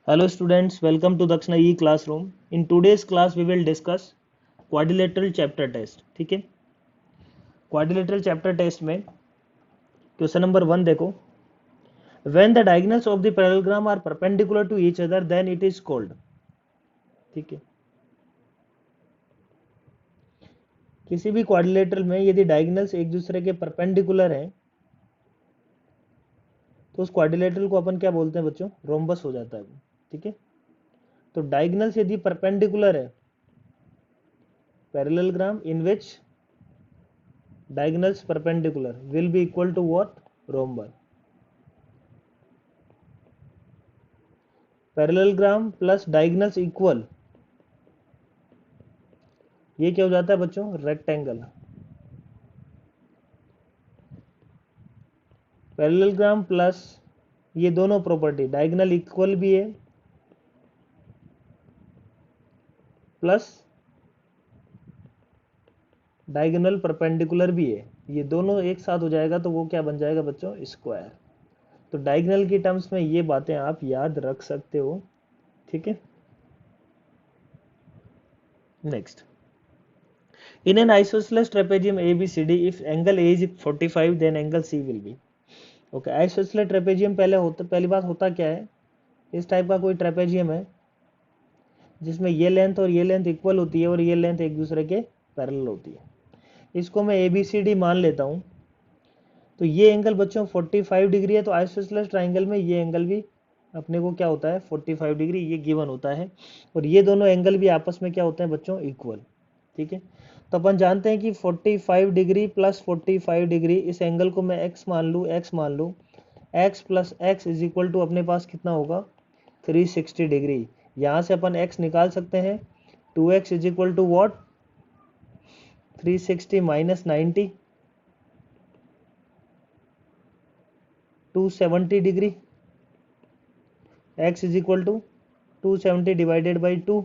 Hello students, welcome to Dakshina E classroom. In today's class we will discuss quadrilateral chapter test. ठीक है, quadrilateral chapter test में question number 1 देखो. When the diagonals of the parallelogram are perpendicular to each other, then it is called. ठीक है, किसी भी quadrilateral में यदि डायगोनल्स एक दूसरे के परपेंडिकुलर हैं तो उस क्वाड्रिलेटरल को अपन क्या बोलते हैं बच्चों? रोम्बस हो जाता है. ठीक है, तो डायगोनल्स यदि परपेंडिकुलर है, parallelogram in which diagonals perpendicular will be equal to what? Rhombus. Parallelogram plus diagonals equal, ये क्या हो जाता है बच्चों? रेक्टेंगल. पैरेललोग्राम प्लस ये दोनों प्रॉपर्टी, डायगोनल इक्वल भी है प्लस डायगोनल परपेंडिकुलर भी है, ये दोनों एक साथ हो जाएगा तो वो क्या बन जाएगा बच्चों? स्क्वायर. तो डायगोनल की टर्म्स में ये बातें आप याद रख सकते हो. ठीक है, next. In an isosceles trapezium ABCD, if angle A is 45, then angle C will be. Okay, isosceles trapezium पहली बात होता क्या है? इस टाइप का कोई ट्रेपेजियम है जिसमें ये लेंथ और ये लेंथ इक्वल होती है और ये लेंथ एक दूसरे के पैरेलल होती है. इसको मैं ABCD मान लेता हूँ. तो ये एंगल बच्चों 45 डिग्री है, तो आइसोसेलेस ट्राइंगल में ये एंगल भी अपने को क्या होता है? 45 डिग्री, ये गिवन होता है. और ये दोनों एंगल भी आपस में क्या होते हैं बच्चों? इक्वल. ठीक है, तो अपन जानते हैं कि 45 डिग्री प्लस 45 डिग्री, इस एंगल को मैं x मान लूँ, x plus x is equal to अपने पास कितना होगा? 360 डिग्री. यहाँ से अपन x निकाल सकते हैं. 2x is equal to what? 360 minus 90, 270 degree. x is equal to 270 divided by 2,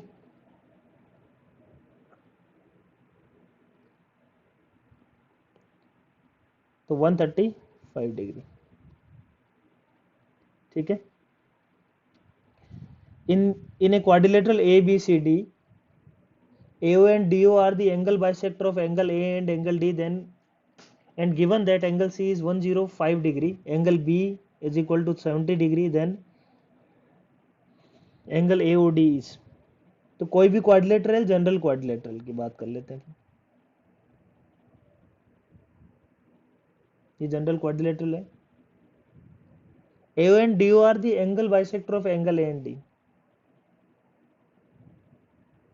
तो 135 डिग्री. ठीक है, in a quadrilateral ABCD, AO and DO are the angle bisector of angle A and angle D, then and given that angle C is 105 degree, angle B is equal to 70 degree, then angle AOD is. तो कोई भी quadrilateral, general quadrilateral की बात कर लेते हैं. ये general quadrilateral है. AO and DO are the angle bisector of angle A and D.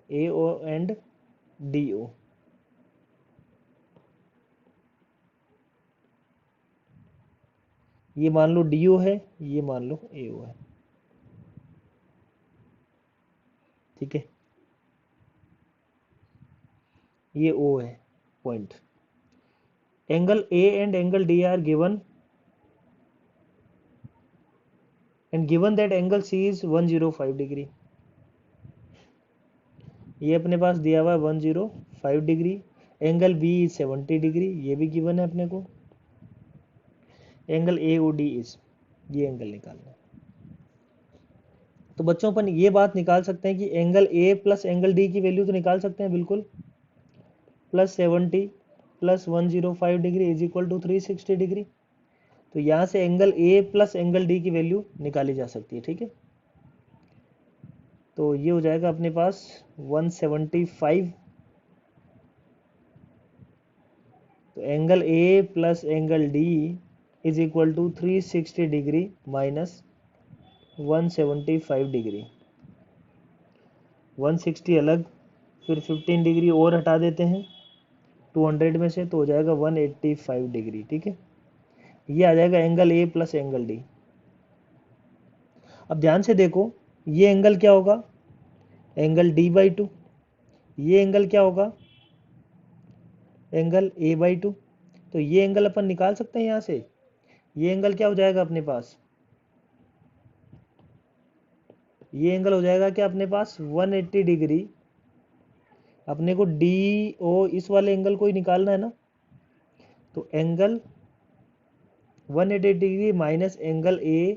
AO and DO. ये मान लो DO है, ये मान लो AO है. ठीक है, ये O है point. Angle A and angle D are given and given that angle C is 105 degree. ये अपने पास दिया हुआ है 105 degree. Angle B is 70 degree, ये भी गिवन है अपने को. एंगल AOD इज, ये एंगल निकालना है. तो बच्चों अपन ये बात निकाल सकते हैं कि angle A plus angle D की वैल्यू तो निकाल सकते हैं बिल्कुल. Plus 70 plus 105 degree is equal to 360 degree. तो यहाँ से angle A plus angle D की वैल्यू निकाली जा सकती है. ठीक है, तो ये हो जाएगा अपने पास 175. तो angle A plus angle D is equal to 360 degree minus 175 degree. 160 अलग, फिर 15 डिग्री और हटा देते हैं 200 में से, तो हो जाएगा 185 डिग्री. ठीक है, ये आ जाएगा angle A plus angle D. अब ध्यान से देखो, ये एंगल क्या होगा? Angle D/2. ये एंगल क्या होगा? Angle A/2. तो ये एंगल अपन निकाल सकते हैं यहाँ से. ये एंगल क्या हो जाएगा अपने पास? ये एंगल हो जाएगा क्या अपने पास? 180 डिग्री. अपने को DO इस वाले एंगल को ही निकालना है ना. तो angle 180 degree minus angle A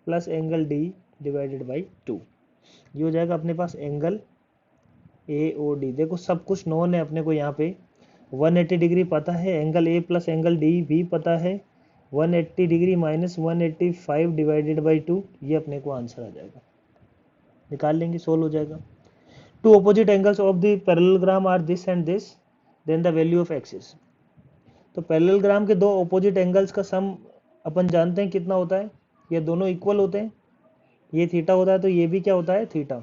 plus angle D divided by 2। ये हो जाएगा अपने पास एंगल AOD। देखो सब कुछ नोन है अपने को, यहाँ पे 180 डिग्री पता है, angle A plus angle D भी पता है, 180 डिग्री माइनस 185 डिवाइडेड बाई 2, ये अपने को आंसर आ जाएगा, निकाल लेंगे, सोल्व हो जाएगा। Two opposite angles of the parallelogram are this and this, then the value of x is. तो पैरेललोग्राम के दो ऑपोजिट एंगल्स का सम अपन जानते हैं कितना होता है, ये दोनों इक्वल होते हैं, ये थीटा होता है तो ये भी क्या होता है, थीटा।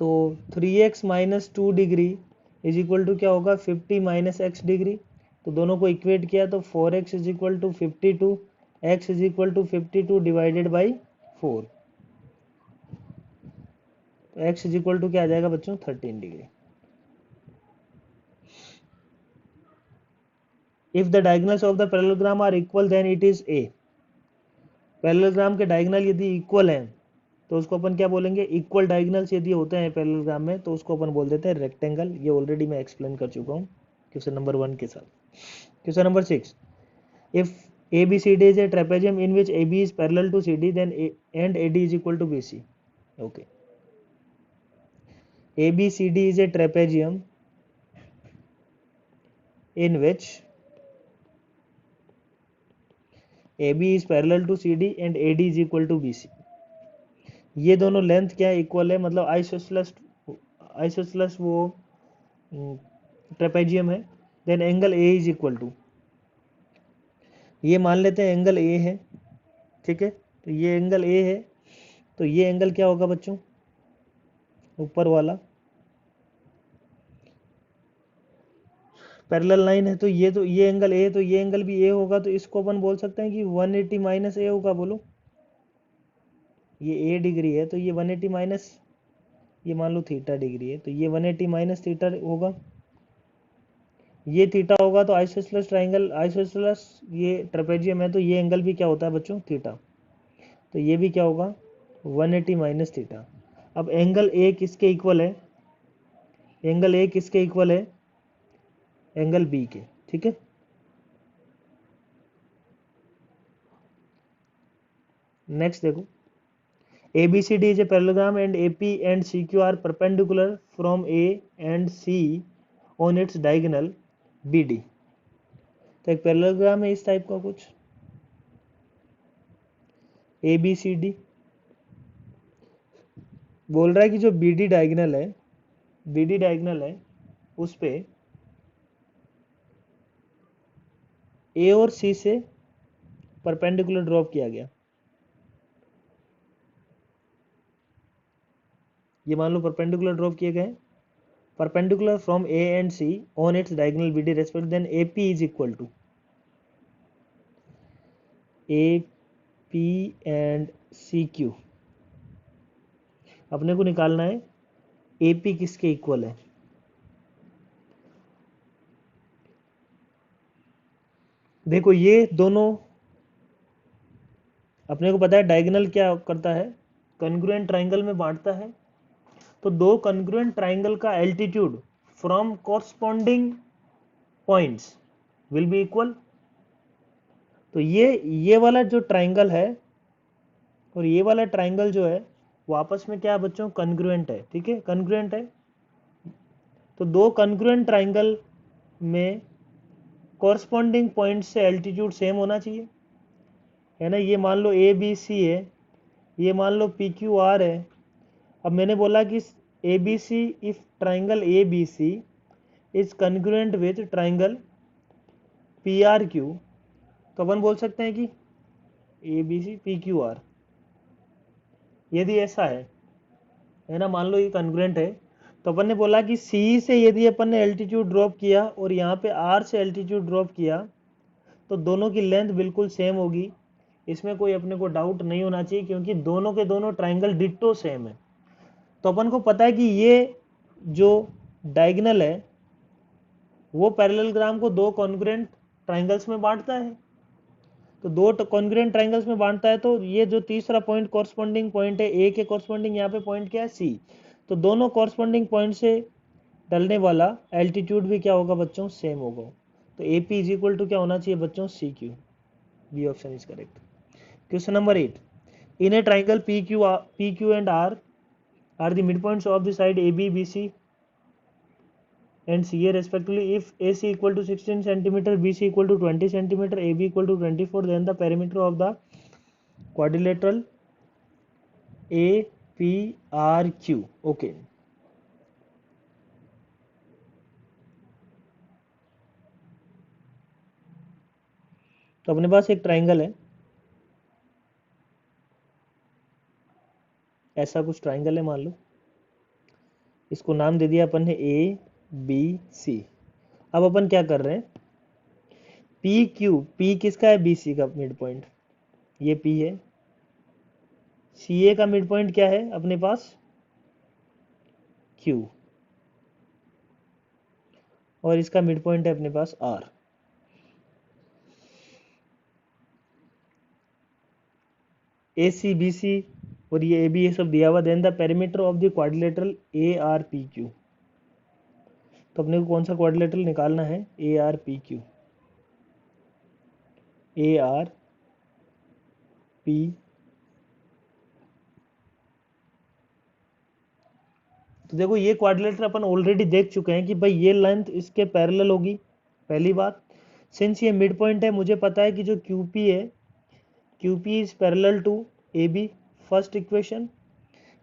तो 3x minus 2 degree is equal to क्या होगा, 50 माइनस एक्स डिग्री। तो दोनों को इक्वेट किया तो 4x is equal to 52, x is equal to 52 divided by 4। तो x इज इक्वल टू क्या आ जाएगा बच्चों, 13 degree. If the diagonals of the parallelogram are equal then it is a. Parallelogram के डायगोनल यदि इक्वल हैं तो उसको अपन क्या बोलेंगे, इक्वल डायगोनल्स यदि होते हैं पैरेललोग्राम में तो उसको अपन बोल देते हैं रेक्टेंगल। ये ऑलरेडी मैं एक्सप्लेन कर चुका हूँ क्वेश्चन नंबर 1 के साथ। Question number 6, if ABCD is a trapezium in which AB is parallel to CD then and AD is equal to BC. Okay, ABCD is a trapezium in which AB is parallel to CD and AD is equal to BC. ये दोनों length क्या है, equal है, मतलब isosceles वो trapezium है। Then angle A is equal to, ये मान लेते हैं एंगल A है, ठीक है, तो ये एंगल A है, तो ये एंगल क्या होगा बच्चों, ऊपर वाला पैरेलल लाइन है, तो ये एंगल A, तो ये एंगल भी A होगा, तो इसको अपन बोल सकते हैं कि 180 माइनस A होगा। बोलो, ये A डिग्री है तो ये 180 माइनस, ये मान लो थीटा डिग्री है, तो ये 180 माइनस थीटा होगा, ये थीटा होगा। तो आइसोसेलेस ट्राइंगल, आइसोसेलेस ये ट्रेपेजियम है, तो ये एंगल भी क्या होता है बच्चों, थीटा। तो ये भी क्या होगा, 180 माइनस थीटा। अब एंगल A किसके इक्वल है, एंगल A किसके इक्वल है, एंगल B के, ठीक है। नेक्स्ट देखो, ABCD is a parallelogram and AP and CQ are perpendicular from A and C on its diagonal BD। तो एक पैरेललोग्राम है इस टाइप का कुछ, ABCD बोल रहा है कि जो BD डायगोनल है, BD डायगोनल है उस पे A और C से परपेंडिकुलर ड्रॉप किया गया। ये मान लो परपेंडिकुलर ड्रॉप किए गए, perpendicular from A and C on its diagonal BD respect, then AP is equal to AP and CQ। अपने को निकालना है AP किसके इक्वल है। देखो ये दोनों, अपने को पता है डायगोनल क्या करता है, कॉन्ग्रुएंट ट्राइंगल में बांटता है। तो दो कॉन्ग्रुएंट ट्राइंगल का altitude from corresponding points will be equal. तो ये वाला जो ट्राइंगल है और ये वाला ट्राइंगल जो है वो आपस में क्या है बच्चों, कॉन्ग्रुएंट है, ठीक है, कॉन्ग्रुएंट है। तो दो कॉन्ग्रुएंट ट्राइंगल में कॉरस्पॉन्डिंग पॉइंट से एल्टीट्यूड सेम होना चाहिए, है ना। ये मान लो ABC है, ये मान लो PQR है। अब मैंने बोला कि ABC, if triangle ABC is congruent with triangle PRQ, तो अपन बोल सकते हैं कि ABC PQR, यदि ऐसा है ना, मान लो ये कॉन्ग्रुएंट है, तो अपन ने बोला कि C से यदि अपन ने एल्टीट्यूड ड्रॉप किया और यहाँ पे R से एल्टीट्यूड ड्रॉप किया तो दोनों की लेंथ बिल्कुल सेम होगी, इसमें कोई अपने को डाउट नहीं होना चाहिए, क्योंकि दोनों के दोनों ट्राइंगल डिट्टो सेम है। तो अपन को पता है कि ये जो डायगोनल है वो पैरेललोग्राम को दो कॉन्ग्रुएंट ट्राइंगल्स में बांटता है। तो दो कॉन्ग्रुएंट ट्राइंगल्स में बांटता है, तो ये जो तीसरा पॉइंट कॉरस्पॉन्डिंग पॉइंट है A के कॉरस्पॉन्डिंग, यहाँ पे पॉइंट क्या है, C। तो दोनों कॉरस्पॉन्डिंग पॉइंट से डलने वाला एल्टीट्यूड भी क्या होगा बच्चों, सेम होगा। तो AP इज इक्वल टू क्या होना चाहिए बच्चों, CQ। B option is correct. Question number 8, In a triangle PQ and R are the midpoints of the side AB, BC and CA respectively. If AC equal to 16 centimeter, BC equal to 20 centimeter, AB equal to 24, then the perimeter of the quadrilateral APRQ. Okay. तो अपने पास एक triangle है, ऐसा कुछ triangle है मान लो, इसको नाम दे दिया अपन ने ए बी सी। अब अपन क्या कर रहे हैं, पी क्यू, पी किसका है, बी सी का मिड पॉइंट, ये पी है। सी ए का मिड पॉइंट क्या है अपने पास, क्यू, और इसका मिड पॉइंट है अपने पास are. A C B C और ये ए बी, ये सब दिया हुआ। Then the perimeter of the quadrilateral A R P Q. तो अपने को कौन सा क्वाड्रिलेटरल निकालना है, A R P Q, A R P. तो देखो ये क्वाड्रिलेटरल अपन ऑलरेडी देख चुके हैं कि भाई ये लेंथ इसके पैरेलल होगी, पहली बात। सिंस ये मिड पॉइंट है, मुझे पता है कि जो QP है, QP is parallel to AB, first equation.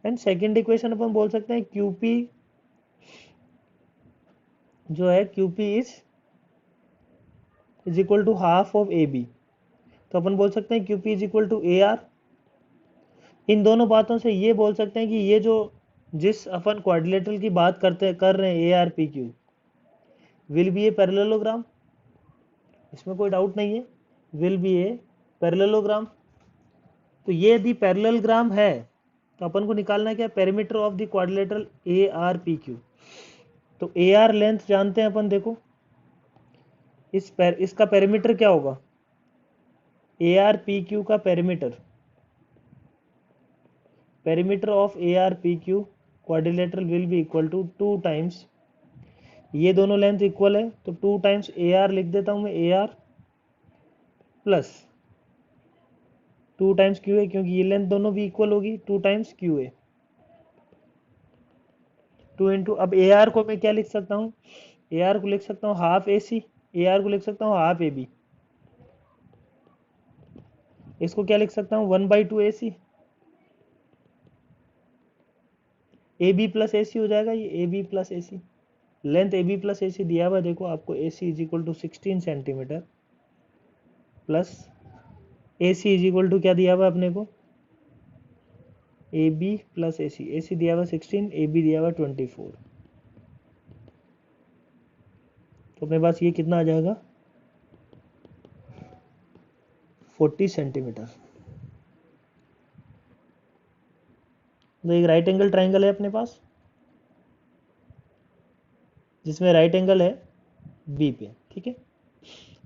And second equation अपन बोल सकते हैं QP जो है, QP is equal to half of AB। तो अपन बोल सकते हैं QP is equal to AR। इन दोनों बातों से ये बोल सकते हैं कि ये जो जिस अपन क्वाड्रिलेटरल की बात कर रहे हैं ARPQ will be a parallelogram, इसमें कोई डाउट नहीं है, विल बी ए पैरेललोग्राम। तो ये यदि पैरेललोग्राम है तो अपन को निकालना है क्या, perimeter of the quadrilateral ARPQ। तो AR लेंथ जानते हैं अपन, देखो इसका पेरीमीटर क्या होगा, ARPQ का perimeter of ARPQ quadrilateral will be equal to 2 times, ये दोनों लेंथ इक्वल है तो 2 टाइम्स AR लिख देता हूं मैं, AR प्लस 2 टाइम्स QA, क्योंकि ये लेंथ दोनों भी इक्वल होगी, 2 टाइम्स QA, 2 इंटू। अब AR को मैं क्या लिख सकता हूँ, AR को लिख सकता हूँ हाफ AC, AR को लिख सकता हूँ हाफ AB, इसको क्या लिख सकता हूँ 1/2 AC, AB प्लस AC हो जाएगा, ये AB plus AC। Length AB plus AC दिया हुआ, देखो आपको AC is equal to 16 centimetre plus AC is equal to क्या दिया हुआ अपने को, AB प्लस AC, AC दिया हुआ 16, AB दिया हुआ 24। तो अपने पास ये कितना आ जाएगा, 40 सेंटीमीटर। तो एक राइट एंगल ट्राइंगल है अपने पास, जिसमें राइट एंगल है B पे, ठीक है।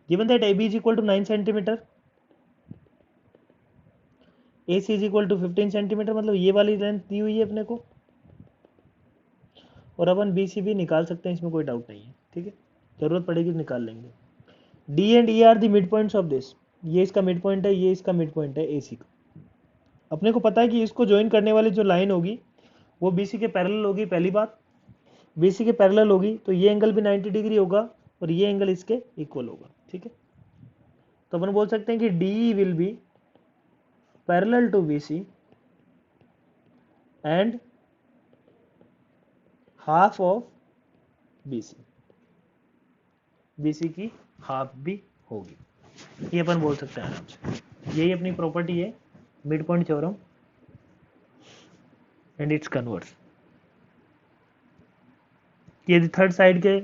Given that AB is equal to 9 centimetre, AC is equal to 15 centimetre, मतलब ये वाली लेंथ दी हुई है अपने को, और अपन BC भी निकाल सकते हैं, इसमें कोई डाउट नहीं है, ठीक है, जरूरत पड़ेगी तो निकाल लेंगे। D and E are the mid points of this, ये इसका मिड पॉइंट है, ये इसका मिड पॉइंट है AC का। अपने को पता है कि इसको ज्वाइन करने वाली जो लाइन होगी वो BC के पैरेलल होगी, पहली बात, BC के पैरेलल होगी तो ये एंगल भी 90 डिग्री होगा और ये एंगल इसके इक्वल होगा, ठीक है। तो अपन बोल सकते हैं कि DE will be parallel to BC and half of BC, BC की हाफ भी होगी, ये अपन बोल सकते हैं आराम से। यही अपनी प्रॉपर्टी है mid point theorem and it's converse. यदि थर्ड साइड के,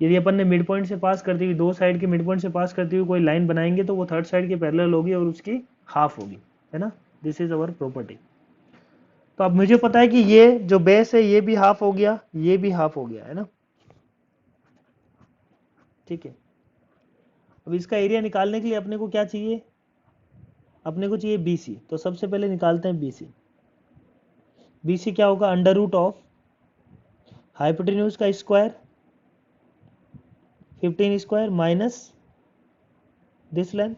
यदि अपन ने मिड पॉइंट से पास करती हुई, दो साइड के मिड पॉइंट से पास करती हुई कोई लाइन बनाएंगे तो वो थर्ड साइड के पैरेलल होगी और उसकी हाफ होगी, है ना, दिस इज अवर प्रॉपर्टी। तो अब मुझे पता है कि ये जो बेस है ये भी हाफ हो गया, ये भी हाफ हो गया, है ना, ठीक है। अब इसका एरिया निकालने के लिए अपने को क्या चाहिए, अपने को चाहिए BC। तो सबसे पहले निकालते हैं BC। BC क्या होगा, अंडर रूट ऑफ हाइपोटेन्यूज का square 15 square minus this length,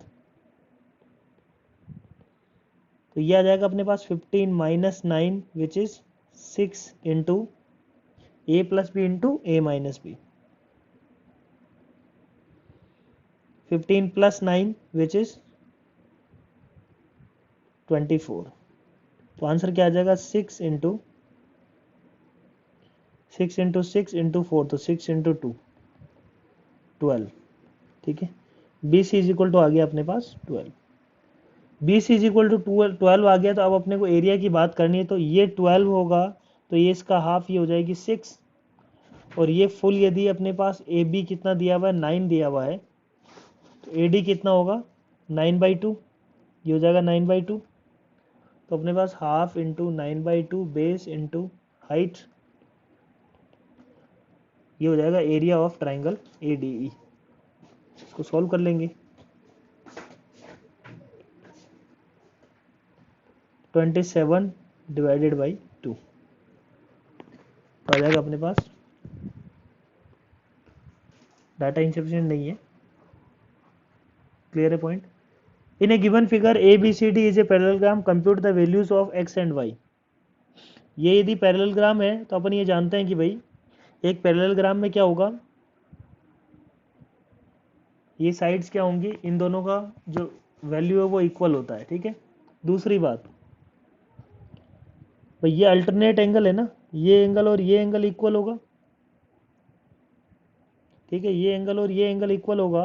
तो ये आ जाएगा अपने पास 15 minus 9 which is 6 into A plus B into A minus B, 15 plus 9 which is 24। तो आंसर क्या आ जाएगा 6 इंटू 6 इंटू 6 इंटू 4, तो 6 इंटू 2 12। ठीक है, B C is equal to आ गया अपने पास 12। B C is equal to 12 आ गया, तो अब अपने को एरिया की बात करनी है। तो ये 12 होगा, तो ये इसका हाफ, ये हो जाएगी 6, और ये फुल यदि अपने पास ए बी कितना दिया हुआ है 9 दिया हुआ है, तो ए डी कितना होगा 9/2, ये हो जाएगा 9/2। तो अपने पास half into 9/2 base into height, ये हो जाएगा area of triangle A D E. इसको सॉल्व कर लेंगे। 27 डिवाइडेड बाई 2 आ जाएगा अपने पास। डाटा इनसफिशिएंट नहीं है, क्लियर है point. In a given figure A B C D is a parallelogram, compute the values of x and y. ये यदि पैरेललोग्राम है तो अपन ये जानते हैं कि भाई एक पैरेललोग्राम में क्या होगा, ये साइड्स क्या होंगी, इन दोनों का जो वैल्यू है वो इक्वल होता है। ठीक है, दूसरी बात भाई ये अल्टरनेट एंगल है ना, ये एंगल और ये एंगल इक्वल होगा। ठीक है, ये एंगल और ये एंगल इक्वल होगा।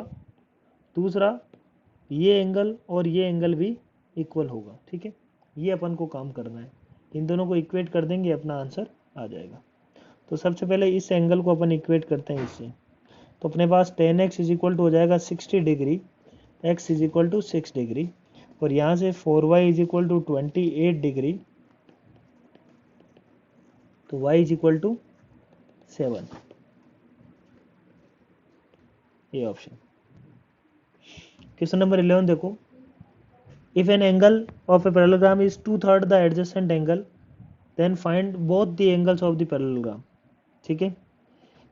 दूसरा, ये एंगल और ये एंगल भी इक्वल होगा। ठीक है, ये अपन को काम करना है, इन दोनों को इक्वेट कर देंगे, अपना आंसर आ जाएगा। तो सबसे पहले इस एंगल को अपन इक्वेट करते हैं इससे। तो अपने पास 10x इज इक्वल टू हो जाएगा 60 degree, x is equal to 6 degree, और यहाँ से 4y is equal to 28 degree, तो y इज इक्वल टू 7, ये ऑप्शन। क्वेश्चन नंबर 11 देखो, if an angle of a parallelogram is 2/3 the adjacent angle, then find both the angles of the parallelogram. ठीक है,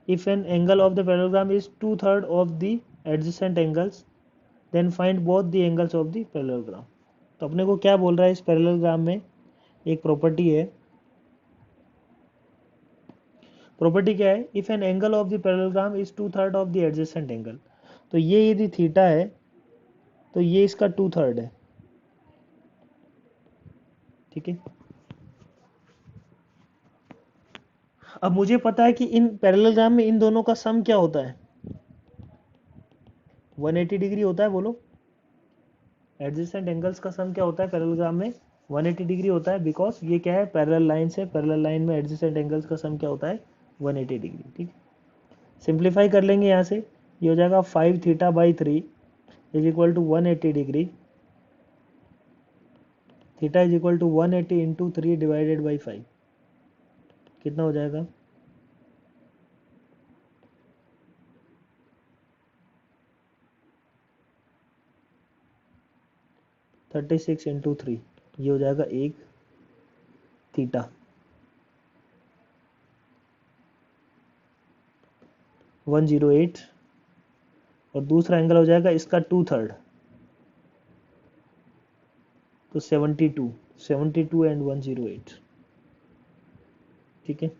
if an angle of the parallelogram is 2/3 of the adjacent angles, then find both the angles of the parallelogram। तो अपने को क्या बोल रहा है, इस पैरेललोग्राम में एक प्रॉपर्टी है। प्रॉपर्टी क्या है, if an angle of the parallelogram is 2/3 of the adjacent angle, तो ये यदि थीटा है तो ये इसका 2/3 है। ठीक है, अब मुझे पता है कि इन पैरेललोग्राम में इन दोनों का सम क्या होता है, 180 डिग्री होता है। बोलो, एडजेसेंट एंगल्स का सम क्या होता है पैरेललोग्राम में, 180 डिग्री होता है। बिकॉज ये क्या है, पैरेलल लाइन से, पैरेलल लाइन में एडजेसेंट एंगल्स का सम क्या होता है, 180 डिग्री। ठीक, सिंप्लीफाई कर लेंगे यहाँ से, ये हो जाएगा 5θ/3 is equal to 180 degree, theta is equal to 180 into 3 divided by 5, कितना हो जाएगा 36 इंटू 3, ये हो जाएगा 1 थीटा, 108, और दूसरा एंगल हो जाएगा इसका 2/3, तो 72 एंड 108। ठीक है,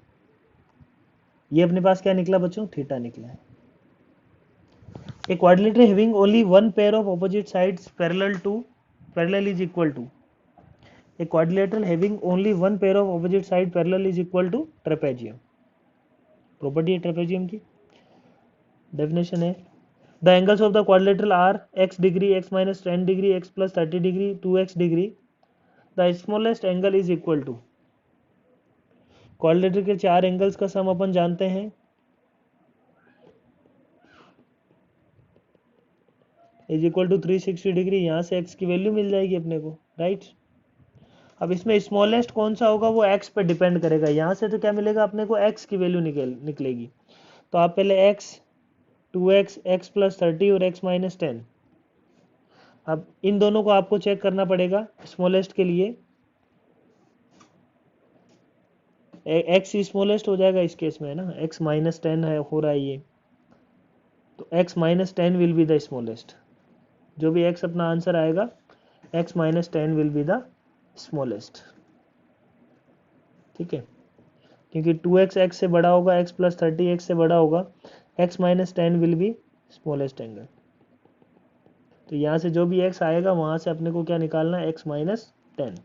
ये अपने पास क्या निकला बच्चों, थीटा निकला है। A quadrilateral having only one pair of opposite sides parallel is equal to, a quadrilateral having only one pair of opposite side parallel is equal to trapezium। Property है ट्रेपेजियम की, डेफिनेशन है, the angles of the quadrilateral are x degree, x minus 10 degree, x plus 30 degree, 2x degree, the smallest angle is equal to. Quadrilateral के 4 angles का सम अपन जानते हैं, is equal to 360 degree. यहाँ से x की value मिल जाएगी अपने को, राइट। अब इसमें स्मॉलेस्ट कौन सा होगा वो x पे डिपेंड करेगा। यहाँ से तो क्या मिलेगा अपने को, x की वैल्यू निकलेगी। तो आप पहले x, 2x, x प्लस 30 और x माइनस 10, अब इन दोनों को आपको चेक करना पड़ेगा स्मॉलेस्ट के लिए। x स्मॉलेस्ट हो जाएगा इस केस में, है ना, x माइनस 10 है, हो रहा है ये, तो x minus 10 will be the smallest. जो भी x अपना आंसर आएगा, x minus 10 will be the smallest, ठीक है, क्योंकि 2x x से बड़ा होगा, x प्लस 30 x से बड़ा होगा, x minus 10 will be smallest angle. तो यहाँ से जो भी x आएगा वहाँ से अपने को क्या निकालना है, x minus 10।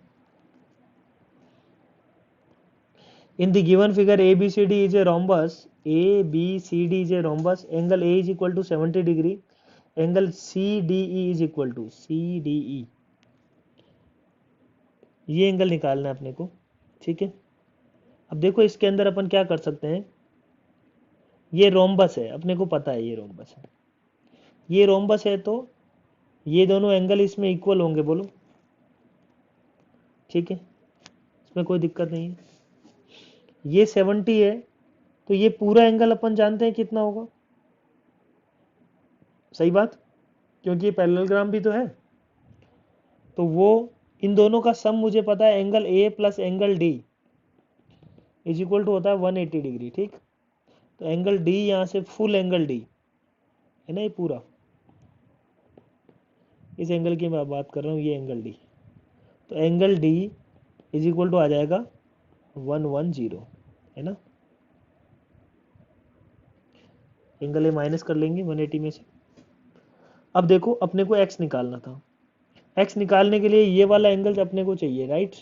In the given figure ABCD is a rhombus, ABCD is a rhombus, angle A is equal to 70 degree, angle CDE is equal to CDE, ये एंगल निकालना है अपने को, ठीक है। अब देखो इसके अंदर अपन क्या कर सकते हैं, ये रोम्बस है, अपने को पता है ये रोम्बस है, ये रोम्बस है तो ये दोनों एंगल इसमें इक्वल होंगे, बोलो, ठीक है, इसमें कोई दिक्कत नहीं है। ये 70 है तो ये पूरा एंगल अपन जानते हैं कितना होगा, सही बात, क्योंकि ये पैरेललोग्राम भी तो है, तो वो इन दोनों का सम मुझे पता है, angle A plus angle D is equal to होता है 180 डिग्री, ठीक। तो एंगल डी यहाँ से फुल एंगल डी है ना, ये पूरा, इस एंगल की मैं बात कर रहा हूँ, ये एंगल डी, तो angle D is equal to आ जाएगा 110, है ना, एंगल ए माइनस कर लेंगे 180 में से। अब देखो अपने को x निकालना था, x निकालने के लिए ये वाला एंगल अपने को चाहिए, राइट,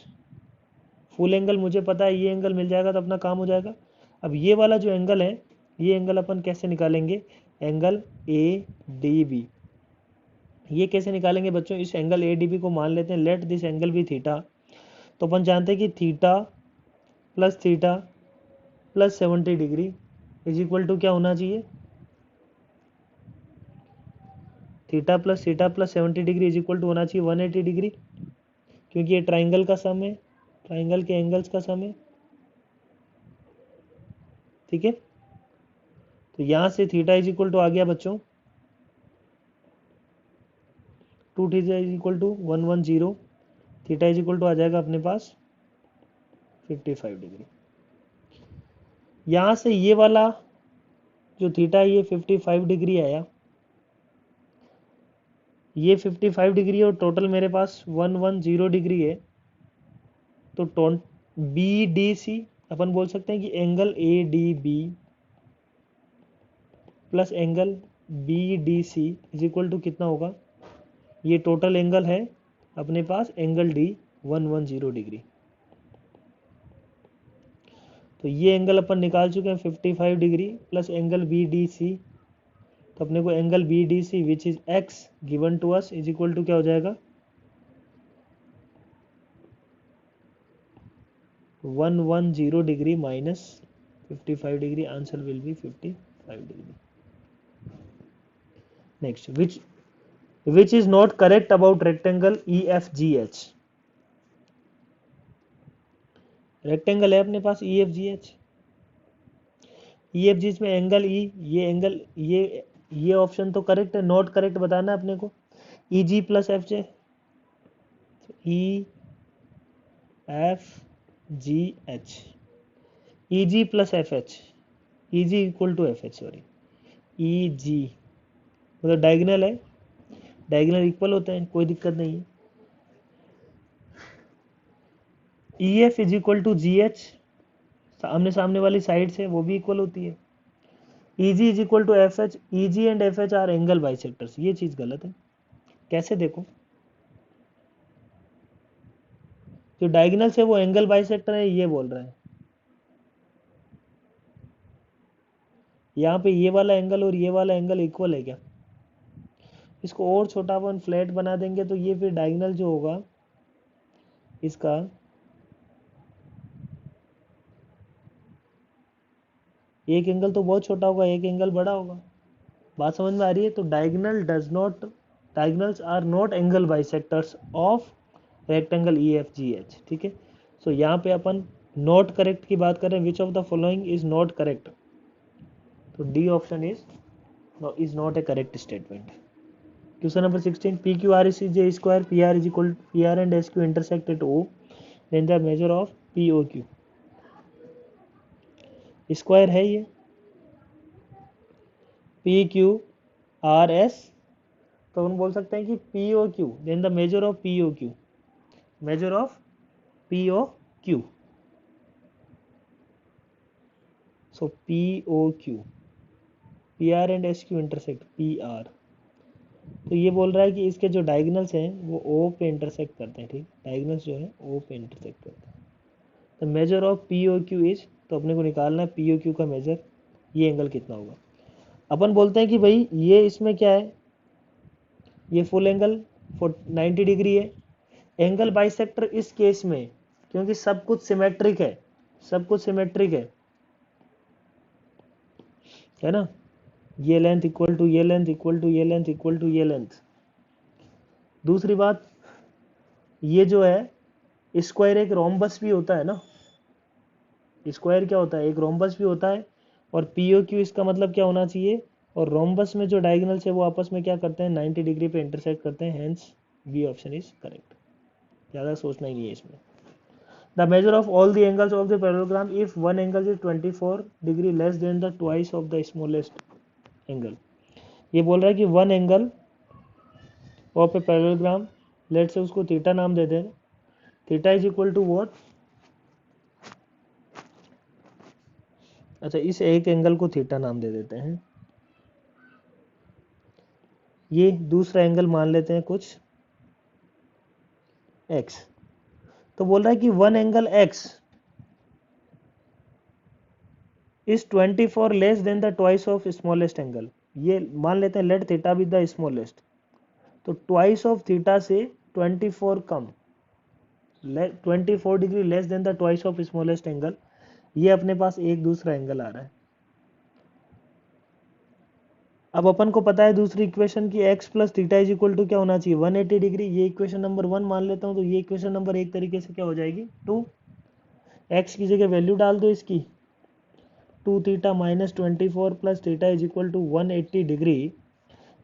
फुल एंगल मुझे पता है, ये एंगल मिल जाएगा तो अपना काम हो जाएगा। अब ये वाला जो एंगल है, ये एंगल अपन कैसे निकालेंगे, एंगल ए डी बी, ये कैसे निकालेंगे बच्चों, इस एंगल ए डी बी को मान लेते हैं let this angle be theta, तो अपन जानते हैं कि theta plus 70 degree is equal to क्या होना चाहिए, theta plus 70 degree is equal to होना चाहिए 180 डिग्री, क्योंकि ये ट्राइंगल का सम है, ट्राइंगल के एंगल्स का सम है, ठीक है। तो यहां से थीटा इज इक्वल टू आ गया बच्चों 2 theta is equal to 110, theta is equal to आ जाएगा अपने पास 55 डिग्री। यहां से ये वाला जो थीटा है ये 55 डिग्री आया, ये 55 डिग्री और टोटल मेरे पास 110 डिग्री है, तो बी डी सी अपन बोल सकते हैं कि angle A D B plus angle B D C is equal to कितना होगा, ये टोटल एंगल है अपने पास एंगल डी 110 डिग्री। तो ये एंगल अपन निकाल चुके हैं 55 degree plus angle B D C, तो अपने को angle B D C which is x given to us is equal to क्या हो जाएगा 110 degree minus 55 degree, answer will be 55 degree. Next, which is not correct about rectangle EFGH, rectangle है अपने पास EFGH, EFGH में angle E, ये angle ये option तो करेक्ट है, नॉट करेक्ट बताना है अपने को, EG plus FJ, EFGH, EG plus FH, EG equal to FH, sorry EG मतलब डायगोनल है, डायगोनल इक्वल होते हैं, कोई दिक्कत नहीं है। EF is equal to GH, सामने सामने वाली साइड से वो भी इक्वल होती है। EG is equal to FH, EG and FH are angle bisectors, ये चीज गलत है। कैसे देखो, जो डायगोनल से वो एंगल बाइसेक्टर है ये बोल रहे हैं, यहाँ पे ये वाला एंगल और ये वाला एंगल इक्वल है क्या, इसको और छोटा अपन फ्लैट बना देंगे तो ये फिर डायगोनल जो होगा इसका एक एंगल तो बहुत छोटा होगा, एक एंगल बड़ा होगा, बात समझ में आ रही है। तो diagonals are not angle bisectors of rectangle EFGH, ठीक है। सो यहाँ पे अपन नॉट करेक्ट की बात करें, which of the following is not correct, तो D option is not a correct statement. Question number 16, PQR is J square, PR is equal PR and SQ intersect at O, then the measure of POQ, square है ये PQRS, तो हम बोल सकते हैं कि POQ, then the measure of POQ, measure of P O Q, so P O Q, P R and S Q intersect P R, तो ये बोल रहा है कि इसके जो डायगोनल्स हैं वो ओ पे इंटरसेक्ट करते हैं, ठीक, डायगोनल्स जो है ओ पे इंटरसेक्ट करते हैं। The measure of P O Q is, तो अपने को निकालना है पी ओ क्यू का मेजर, ये एंगल कितना होगा। अपन बोलते हैं कि भाई ये इसमें क्या है, ये फुल एंगल 90 डिग्री है। एंगल बाइसेक्टर इस केस में, क्योंकि सब कुछ सिमेट्रिक है, सब कुछ सिमेट्रिक है ना, ये लेंथ इक्वल टू ये लेंथ इक्वल टू ये लेंथ इक्वल टू ये लेंथ। दूसरी बात, ये जो है स्क्वायर एक रोम्बस भी होता है ना, स्क्वायर क्या होता है, एक रोम्बस भी होता है, और पीओ क्यू इसका मतलब क्या होना चाहिए, और रोम्बस में जो डायगोनल्स है वो आपस में क्या करते हैं, 90 डिग्री पे इंटरसेक्ट करते हैं, hence B option is correct. ज़्यादा सोचना ही नहीं है इसमें। The measure of all the angles of the parallelogram if one angle is 24 degree less than the twice of the smallest angle. ये बोल रहा है कि one angle of a parallelogram, let say उसको थीटा नाम दे दें, theta is equal to what, अच्छा इस एक एंगल को थीटा नाम दे देते हैं, ये दूसरा एंगल मान लेते हैं कुछ x। तो बोल रहा है कि one angle x is 24 less than the twice of smallest angle, ये मान लेते हैं let theta be the smallest, तो ट्वाइस ऑफ थीटा से 24 कम, 24 degree less than the twice of smallest angle, ये अपने पास एक दूसरा एंगल आ रहा है। अब अपन को पता है दूसरी इक्वेशन की x plus theta is equal to क्या होना चाहिए, 180 डिग्री, ये इक्वेशन नंबर 1 मान लेता हूँ, तो ये इक्वेशन नंबर एक तरीके से क्या हो जाएगी 2, x की जगह वैल्यू डाल दो इसकी, 2 theta minus 24 plus theta is equal to 180 degree,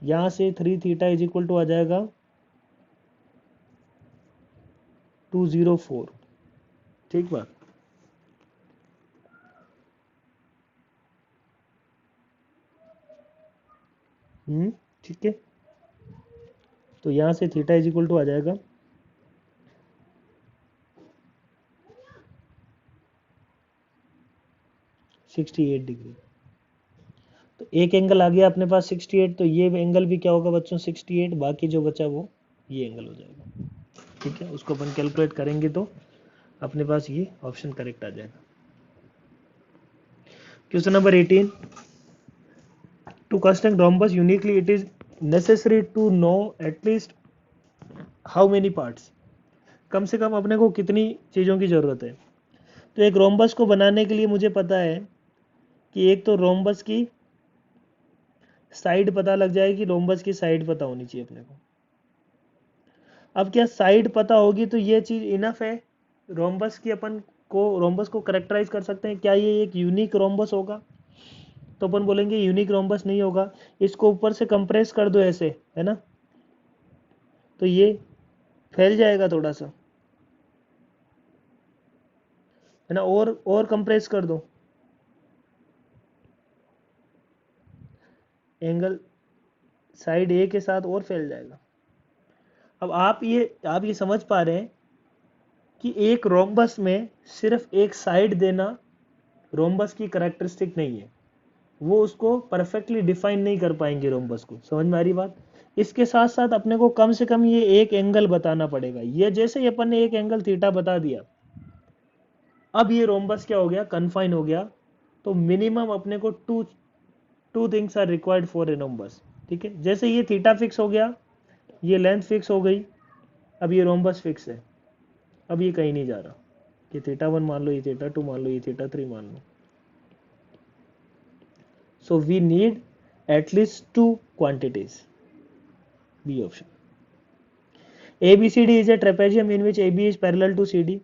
यहाँ से 3 थीटा इज इक्वल टू आ जाएगा 204, ठीक बात। ठीक है, तो यहाँ से थीटा इज इक्वल टू आ जाएगा 68 डिग्री, तो एक एंगल आ गया अपने पास 68, तो ये एंगल भी क्या होगा बच्चों 68, बाकी जो बचा वो ये एंगल हो जाएगा, ठीक है, उसको अपन कैलकुलेट करेंगे तो अपने पास ये ऑप्शन करेक्ट आ जाएगा। Question number 18, to construct rhombus uniquely it is necessary to know at least how many parts, कम से कम अपने को कितनी चीज़ों की ज़रूरत है। तो एक रोम्बस को बनाने के लिए मुझे पता है कि एक तो रोम्बस की साइड पता लग जाएगी, रोम्बस की साइड पता होनी चाहिए अपने को। अब क्या साइड पता होगी तो ये चीज़ इनफ है, रोम्बस की अपन को रोम्बस को करेक्टराइज कर सकते हैं, क्या ये एक यूनिक रोम्बस होगा, तो अपन बोलेंगे यूनिक रोम्बस नहीं होगा, इसको ऊपर से कंप्रेस कर दो ऐसे, है ना, तो ये फैल जाएगा थोड़ा सा, है ना, और कंप्रेस कर दो, एंगल साइड ए के साथ और फैल जाएगा। अब आप ये समझ पा रहे हैं कि एक रोम्बस में सिर्फ एक साइड देना रोम्बस की कैरेक्टरिस्टिक नहीं है, वो उसको परफेक्टली डिफाइन नहीं कर पाएंगे रोम्बस को, समझ में आ रही बात। इसके साथ साथ अपने को कम से कम ये एक एंगल बताना पड़ेगा, ये जैसे ही अपन ने एक एंगल थीटा बता दिया, अब ये रोम्बस क्या हो गया, कन्फाइन हो गया, तो मिनिमम अपने को two things are required for a rhombus, ठीक है, जैसे ये थीटा फिक्स हो गया, ये लेंथ फिक्स हो गई, अब ये रोम्बस फिक्स है, अब ये कहीं नहीं जा रहा, कि थीटा 1 मान लो, ये थीटा 2 मान लो, ये थीटा 3 मान लो, so we need at least two quantities, B option. ABCD is a trapezium in which AB is parallel to CD.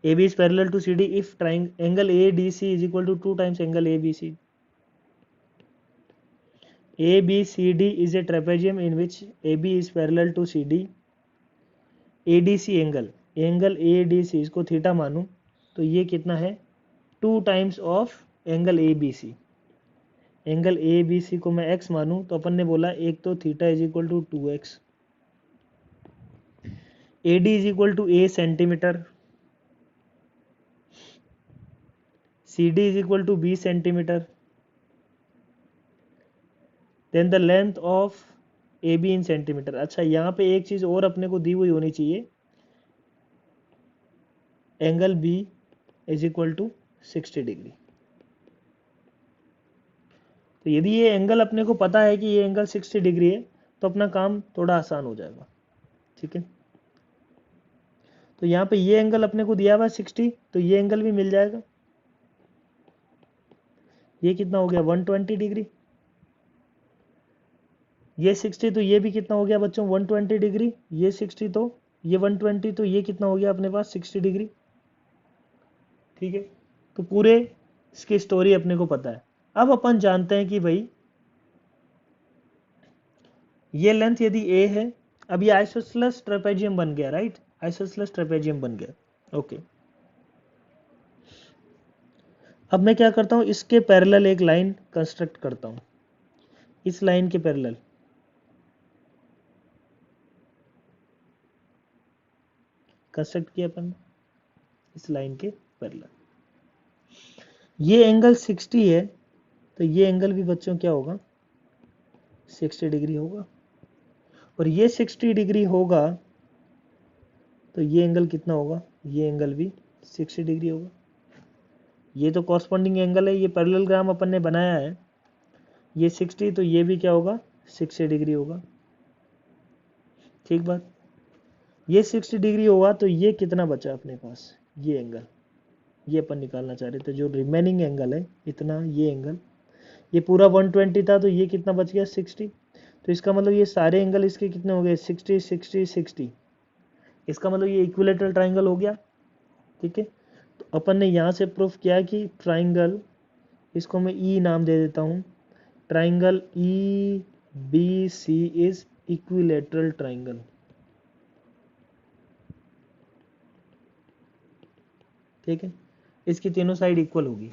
AB is parallel to CD if angle ADC is equal to 2 times angle ABC. ABCD is a trapezium in which AB is parallel to CD. ADC angle ADC इसको theta मानूं तो ये कितना है 2 times of angle ABC, angle ABC को मैं x मानूं तो अपन ने बोला एक तो theta is equal to 2x, AD is equal to A centimetre, CD is equal to B centimetre, then the length of AB in centimetre. अच्छा यहाँ पे एक चीज और अपने को दी हुई होनी चाहिए, angle B is equal to 60 degree. तो यदि ये एंगल अपने को पता है कि ये एंगल 60 डिग्री है तो अपना काम थोड़ा आसान हो जाएगा, ठीक है। तो यहाँ पे ये एंगल अपने को दिया हुआ 60, तो ये एंगल भी मिल जाएगा। ये कितना हो गया 120 डिग्री, ये 60 तो ये भी कितना हो गया बच्चों 120 डिग्री, ये 60 तो ये 120, तो ये कितना हो गया अपने पास 60 डिग्री, ठीक है। तो पूरे इसकी स्टोरी अपने को पता है। अब अपन जानते हैं कि भाई ये लेंथ यदि a है, अब ये आइसोसेलेस ट्रेपेजियम बन गया, राइट, आइसोसेलेस ट्रेपेजियम बन गया, ओके। अब मैं क्या करता हूं, इसके पैरेलल एक लाइन कंस्ट्रक्ट करता हूं, इस लाइन के पैरेलल कंस्ट्रक्ट किया अपन इस लाइन के पैरेलल। ये एंगल 60 है तो ये एंगल भी बच्चों क्या होगा 60 डिग्री होगा, और ये 60 डिग्री होगा तो ये एंगल कितना होगा, ये एंगल भी 60 डिग्री होगा। ये तो कॉरस्पॉन्डिंग एंगल है, ये पैरेललोग्राम अपन ने बनाया है, ये 60 तो ये भी क्या होगा 60 डिग्री होगा, ठीक बात। ये 60 डिग्री होगा तो ये कितना बचा अपने पास, ये एंगल, ये अपन निकालना चाह रहे थे, जो रिमेनिंग एंगल है इतना, ये एंगल, ये पूरा 120 था तो ये कितना बच गया 60। तो इसका मतलब ये सारे एंगल इसके कितने हो गए 60 60 60, इसका मतलब ये इक्विलेटरल ट्राइंगल हो गया, ठीक है। तो अपन ने यहाँ से प्रूफ किया कि ट्राइंगल, इसको मैं ई नाम दे देता हूँ, triangle E B C is equilateral triangle, ठीक है। इसकी तीनों साइड इक्वल होगी।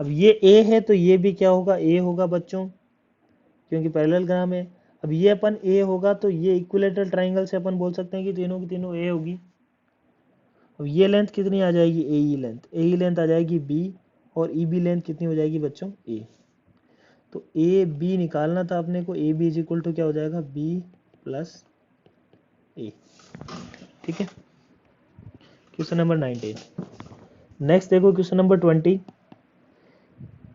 अब ये ए है तो ये भी क्या होगा ए होगा बच्चों, क्योंकि पैरेललोग्राम है। अब ये अपन ए होगा तो ये इक्विलेटरल ट्राइंगल से अपन बोल सकते हैं कि तीनों की तीनों ए होगी। अब ये लेंथ कितनी आ जाएगी ए ई लेंथ आ जाएगी बी, और ई बी लेंथ कितनी हो जाएगी बच्चों ए। तो ए बी निकालना था अपने को, A B is equal to क्या हो जाएगा बी प्लस ए, ठीक है। Question number 19। नेक्स्ट देखो question number 20।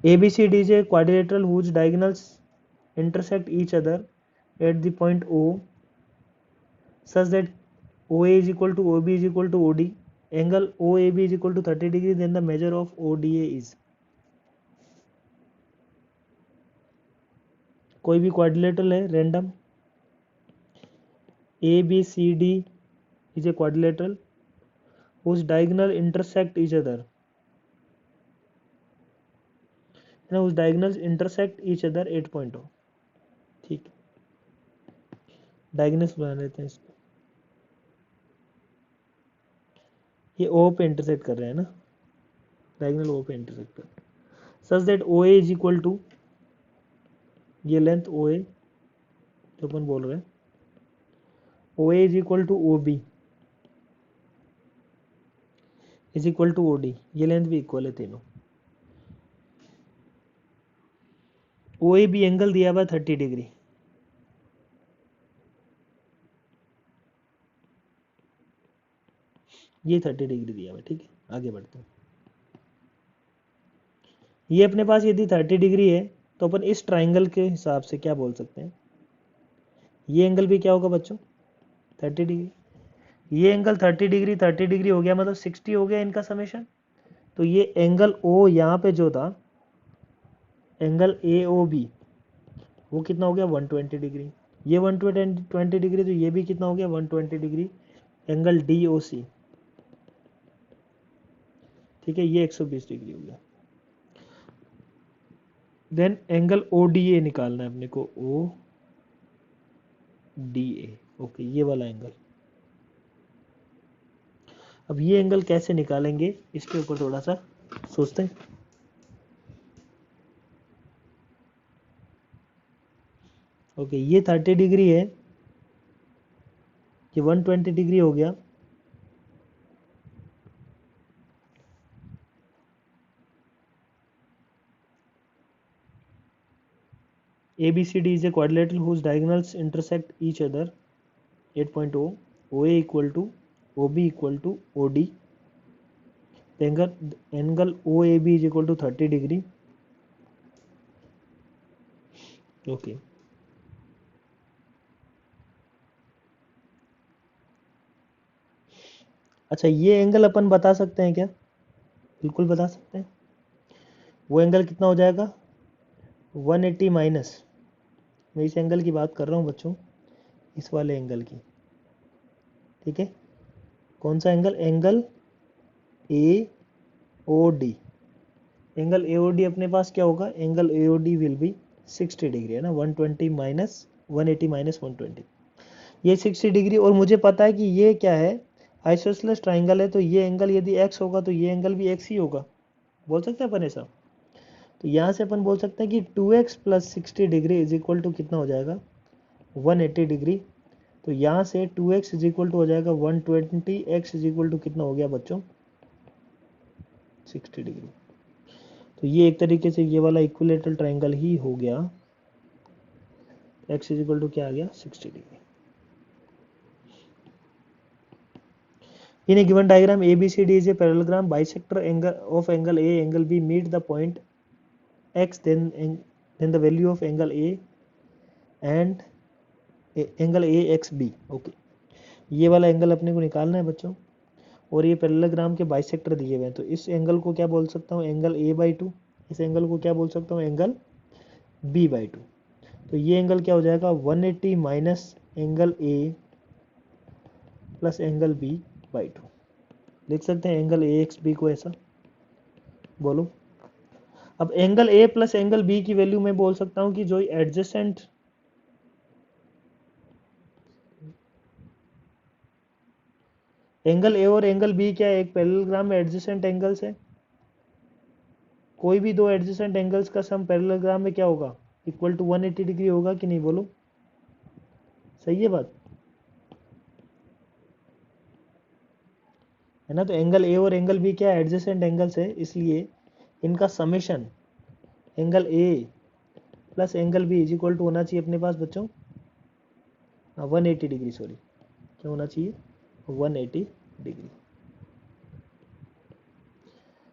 ABCD is a quadrilateral whose diagonals intersect each other at the point O such that OA is equal to OB is equal to OD. Angle OAB is equal to 30 degree. Then the measure of ODA is. कोई भी quadrilateral है random, ABCD is a quadrilateral whose diagonal intersect each other. whose diagonals intersect each other at point O. ठीक, diagonals बना लेते हैं इसको, ये O पे इंटरसेक्ट कर रहे हैं ना, डायगोनल O पे इंटरसेक्ट कर रहे हैं, such that OA is equal to, ये लेंथ OA जो अपन बोल रहे हैं, OA is equal to OB is equal to OD, ये लेंथ भी इक्वल है तीनों। OAB एंगल दिया हुआ 30 डिग्री, ये 30 डिग्री दिया हुआ, ठीक है। आगे बढ़ते हैं, ये अपने पास यदि 30 डिग्री है तो अपन इस ट्राइंगल के हिसाब से क्या बोल सकते हैं, ये एंगल भी क्या होगा बच्चों 30 डिग्री, ये एंगल 30 डिग्री 30 डिग्री हो गया, मतलब 60 हो गया इनका समेशन। तो ये एंगल O यहाँ पे जो था एंगल AOB वो कितना हो गया 120 डिग्री, ये 120 डिग्री, तो ये भी कितना हो गया 120 डिग्री। एंगल DOC, ठीक है, ये 120 डिग्री हो गया। देन एंगल ODA निकालना है अपने को, ODA, ओके, ये वाला एंगल। अब ये एंगल कैसे निकालेंगे इसके ऊपर थोड़ा सा सोचते हैं। ओके, ये 30 डिग्री है, कि 120 डिग्री हो गया, ABCD is a quadrilateral whose diagonals intersect each other 8.0, OA equal to OB equal to OD, the angle OAB is equal to 30 degree. Okay. अच्छा, ये एंगल अपन बता सकते हैं क्या? बिल्कुल बता सकते हैं। वो एंगल कितना हो जाएगा? 180 माइनस, मैं इस एंगल की बात कर रहा हूँ बच्चों, इस वाले एंगल की, ठीक है? कौन सा angle? Angle AOD। Angle AOD अपने पास क्या होगा? Angle AOD will be 60 degree, है ना? 120 माइनस 180 माइनस 120, ये 60 डिग्री। और मुझे पता है कि ये क्या है? आइसोसेलेस ट्राइंगल है, तो ये एंगल यदि x होगा तो ये एंगल भी x ही होगा। बोल सकते हैं अपन ऐसा। तो यहाँ से अपन बोल सकते हैं कि 2x प्लस 60 डिग्री इज इक्वल टू कितना हो जाएगा? 180 डिग्री। तो यहाँ से 2x इज इक्वल टू हो जाएगा 120, x इज इक्वल टू कितना हो गया बच्चों? 60 डिग्री। तो ये एक तरीके से ये वाला इक्विलेटरल ट्राइंगल ही हो गया। x इज इक्वल टू क्या आ गया? 60 degree. In a given diagram, ABCD is a parallelogram. Bisector of angle A, angle B meet the point X, then the value of angle A and angle AXB. Okay, ये वाला angle अपने को निकालना है बच्चों, और ये पैरेललोग्राम के बाइसेक्टर दिए हुए हैं। तो इस एंगल को क्या बोल सकता हूँ? Angle A/2। इस एंगल को क्या बोल सकता हूँ? Angle B/2। तो ये एंगल क्या हो जाएगा? 180 minus angle A plus angle B/2। लिख सकते हैं एंगल AXB को ऐसा, बोलो। अब angle A plus angle B की वैल्यू मैं बोल सकता हूं कि जो एडजेसेंट एंगल A और एंगल B क्या है? एक पैरेललोग्राम में एडजेसेंट एंगल्स है। कोई भी दो एडजेसेंट एंगल्स का सम पैरेललोग्राम में क्या होगा? इक्वल टू 180 डिग्री होगा कि नहीं, बोलो। सही है बात, है ना? तो एंगल A और एंगल B क्या है? एडजेसेंट एंगल्स है, इसलिए इनका summation angle A plus angle B is equal to होना चाहिए अपने पास बच्चों 180 डिग्री। सॉरी, क्या होना चाहिए? 180 डिग्री।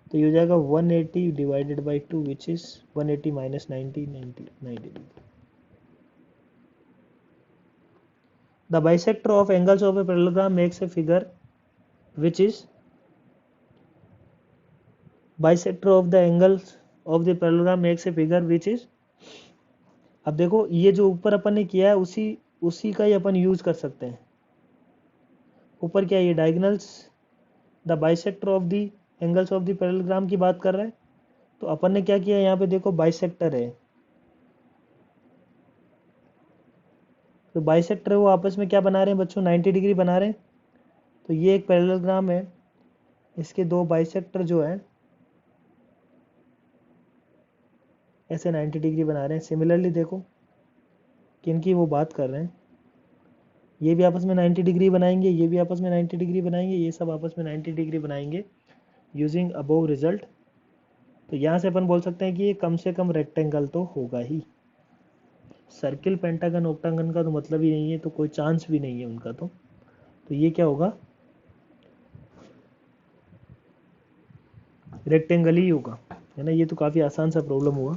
तो ये हो जाएगा 180 divided by 2 which is 180 minus 90 degree. The bisector of angles of a parallelogram makes a figure which is bisector of the angles of the parallelogram makes a figure which is. अब देखो, ये जो ऊपर अपन ने किया है उसी का ही अपन यूज कर सकते हैं। ऊपर क्या है? ये diagonals, the bisector of the angles of the parallelogram की बात कर रहे हैं। तो अपन ने क्या किया? यहाँ पे देखो बाइसेक्टर है, तो बाइसेक्टर है वो आपस में क्या बना रहे हैं बच्चों? 90 डिग्री बना रहे हैं। तो ये एक पैरेललोग्राम है, इसके दो बाइसेक्टर जो है ऐसे 90 डिग्री बना रहे हैं। सिमिलरली देखो किनकी वो बात कर रहे हैं, ये भी आपस में 90 डिग्री बनाएंगे, ये भी आपस में 90 डिग्री बनाएंगे, ये सब आपस में 90 डिग्री बनाएंगे यूजिंग अबोव रिजल्ट। तो यहाँ से अपन बोल सकते हैं कि ये कम से कम रेक्टेंगल तो होगा ही। सर्किल, पेंटागन, ऑक्टागन का तो मतलब ही नहीं है, तो कोई चांस भी नहीं है उनका। तो ये क्या होगा? रेक्टेंगल ही होगा, है ना? ये तो काफ़ी आसान सा प्रॉब्लम हुआ।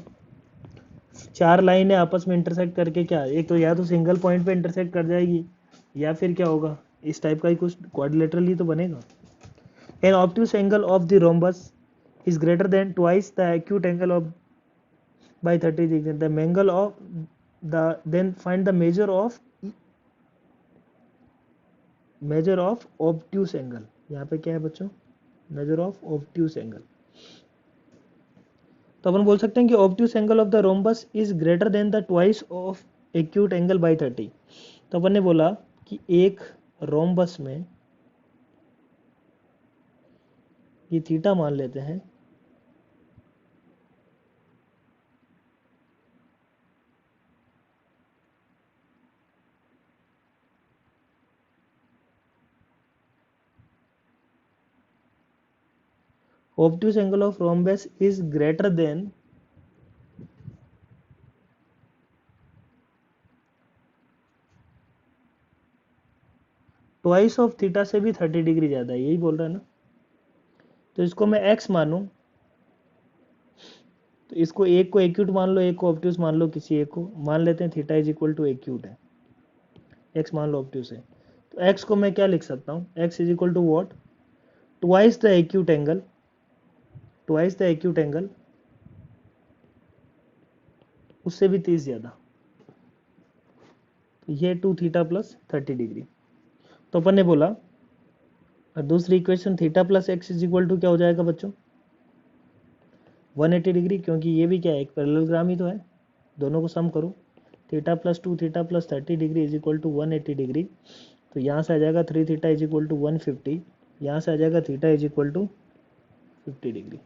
चार लाइनें आपस में इंटरसेक्ट करके क्या, एक तो या तो सिंगल पॉइंट पे इंटरसेक्ट कर जाएगी, या फिर क्या होगा? इस टाइप का ही कुछ क्वाड्रिलेटरल ही तो बनेगा। An obtuse angle of the rhombus is greater than twice the acute angle of by 30 degree. The angle of the then find the measure of obtuse angle. यहाँ पे क्या है बच्चों? measure of obtuse angle. तो अपन बोल सकते हैं कि obtuse angle of the rhombus is greater than the twice of acute angle by 30. तो अपन ने बोला कि एक रोम्बस में, ये थीटा मान लेते हैं, obtuse angle of rhombus is greater than twice of theta से भी 30 डिग्री ज्यादा है, यही बोल रहा है ना। तो इसको मैं x मानूं, तो इसको एक को एक्यूट मान लो, एक को ऑब्ट्यूज मान लो, किसी एक को मान लेते हैं theta is equal to acute है, x मान लो ऑब्ट्यूज है। तो x को मैं क्या लिख सकता हूँ, x is equal to what, twice the acute angle, twice the acute angle, उससे भी 30 ज्यादा, तो ये 2 थीटा प्लस 30 डिग्री। तो अपन ने बोला दूसरी इक्वेशन theta plus x is equal to क्या हो जाएगा बच्चों, 180 डिग्री, क्योंकि ये भी क्या है, एक पैरेललोग्राम ही तो है, दोनों को सम करो, theta plus 2 theta plus 30 degree is equal to 180 degree. तो यहाँ से आ जाएगा 3 थीटा इज इक्वल टू 150, यहाँ से आ जाएगा theta is equal to 50 degree.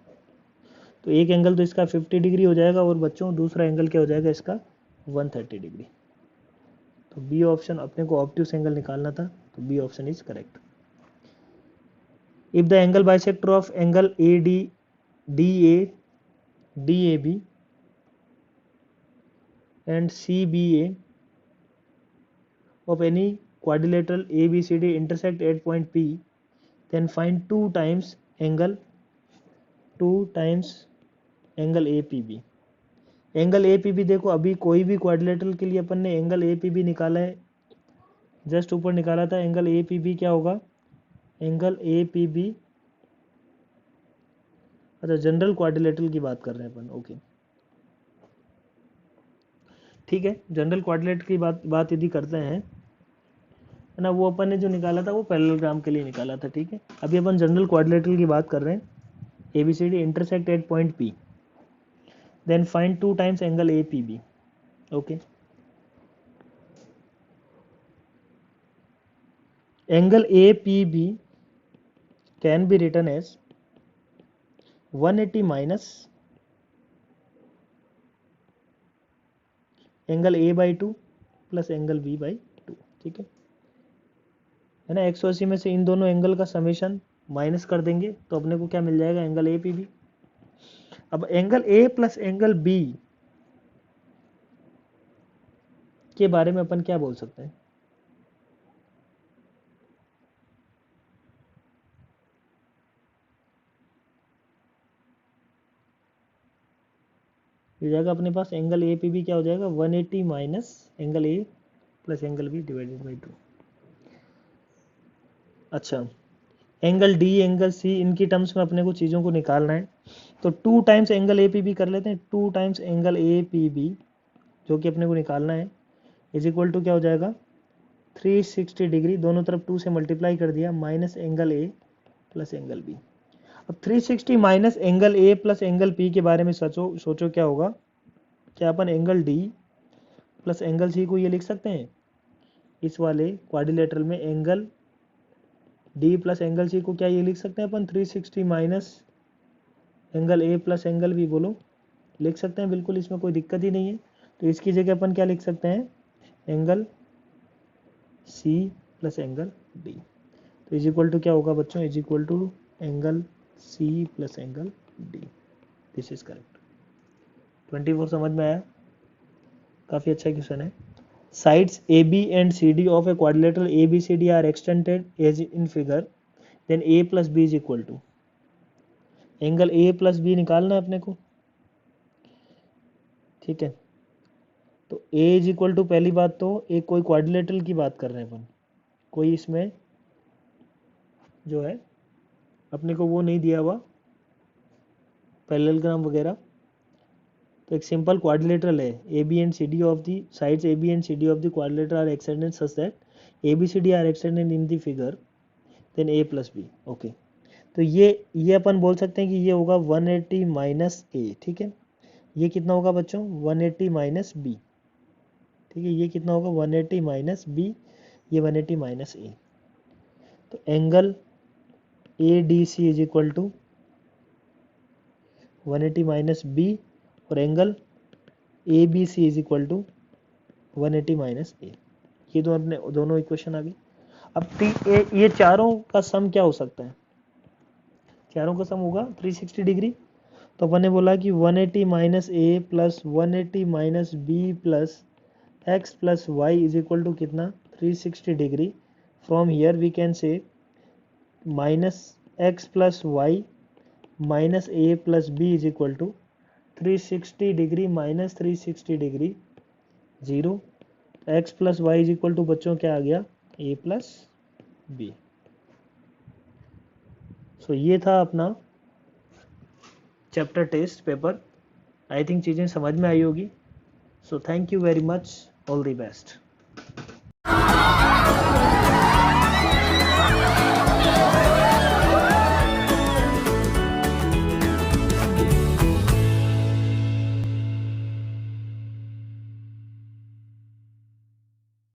तो एक एंगल तो इसका 50 डिग्री हो जाएगा, और बच्चों दूसरा एंगल क्या हो जाएगा इसका 130 डिग्री। तो बी ऑप्शन, अपने को ऑब्ट्यूज एंगल निकालना था, तो B option is correct. If the angle bisector of angle A D DAB and CBA of any quadrilateral ABCD intersect at point P, then find 2 times angle APB। Angle APB देखो, अभी कोई भी quadrilateral के लिए अपन ने angle APB निकाला है, just ऊपर निकाला था। एंगल APB क्या होगा, एंगल APB, अच्छा जनरल क्वाड्रिलेटरल की बात कर रहे हैं अपन, ओके ठीक है। जनरल क्वाड्रिलेटरल की बात यदि करते हैं, है ना, वो अपन ने जो निकाला था वो पैरेललोग्राम के लिए निकाला था, ठीक है। अभी अपन जनरल क्वाड्रिलेटरल की बात कर रहे हैं, ABCD intersect at point P, then find 2 times angle APB, okay. Angle APB can be written as 180 minus angle A/2 plus angle B/2, ठीक है ना। 180 में से इन दोनों एंगल का समेशन माइनस कर देंगे, तो अपने को क्या मिल जाएगा, एंगल APB। अब angle A plus angle B के बारे में अपन क्या बोल सकते हैं, ये जाएगा अपने पास एंगल APB क्या हो जाएगा, 180 minus angle A plus angle B divided by 2। अच्छा, एंगल D एंगल C इनकी टर्म्स में अपने को चीज़ों को निकालना है, तो 2 टाइम्स एंगल APB कर लेते हैं। 2 टाइम्स एंगल APB जो कि अपने को निकालना है इज इक्वल टू क्या हो जाएगा, 360 डिग्री, दोनों तरफ 2 से मल्टीप्लाई कर दिया, minus angle A plus angle B। अब 360 minus angle A plus angle P के बारे में सोचो क्या होगा। क्या अपन angle D plus angle C को ये लिख सकते हैं, इस वाले क्वाड्रिलेटरल में angle D plus angle C को क्या ये लिख सकते हैं अपन, 360 minus angle A plus angle B, बोलो लिख सकते हैं, बिल्कुल इसमें कोई दिक्कत ही नहीं है। तो इसकी जगह अपन क्या लिख सकते हैं, angle C plus angle D। तो इज इक्वल टू क्या होगा बच्चों, is equal to angle C plus angle D। This is correct. 24 समझ में आया, काफ़ी अच्छा क्वेश्चन है। Sides AB and CD of a quadrilateral ABCD are extended as in figure, then A plus B is equal to, angle A plus B निकालना है अपने को, ठीक है। तो A इज इक्वल टू, पहली बात तो एक कोई क्वाड्रिलेटरल की बात कर रहे हैं अपन, कोई इसमें जो है अपने को वो नहीं दिया हुआ पैरेललोग्राम वगैरह, तो एक सिंपल क्वाड्रिलेटरल है। AB and CD of the sides AB and CD of the quadrilateral are extended such that ABCD are extended in the figure, then A plus B, okay. तो ये अपन बोल सकते हैं कि ये होगा 180 माइनस A, ठीक है। ये कितना होगा बच्चों, 180 माइनस B, ठीक है। ये कितना होगा, 180 माइनस B, ये 180 माइनस A। तो angle ADC is equal to 180 minus B, और angle ABC is equal to 180 minus A। ये दोनों इक्वेशन आ गई। अब ये चारों का सम क्या हो सकता है, चारों का सम होगा 360 डिग्री। तो अपन ने बोला कि 180 minus A plus 180 minus B plus x plus y is equal to कितना 360 degree. From here we can say minus x plus y minus A plus B is equal to 360 degree minus 360 degree 0। X plus y is equal to बच्चों क्या आ गया ए plus B. सो ये था अपना chapter test paper. I think चीज़ें समझ में आई होगी। So thank you very much, all the best.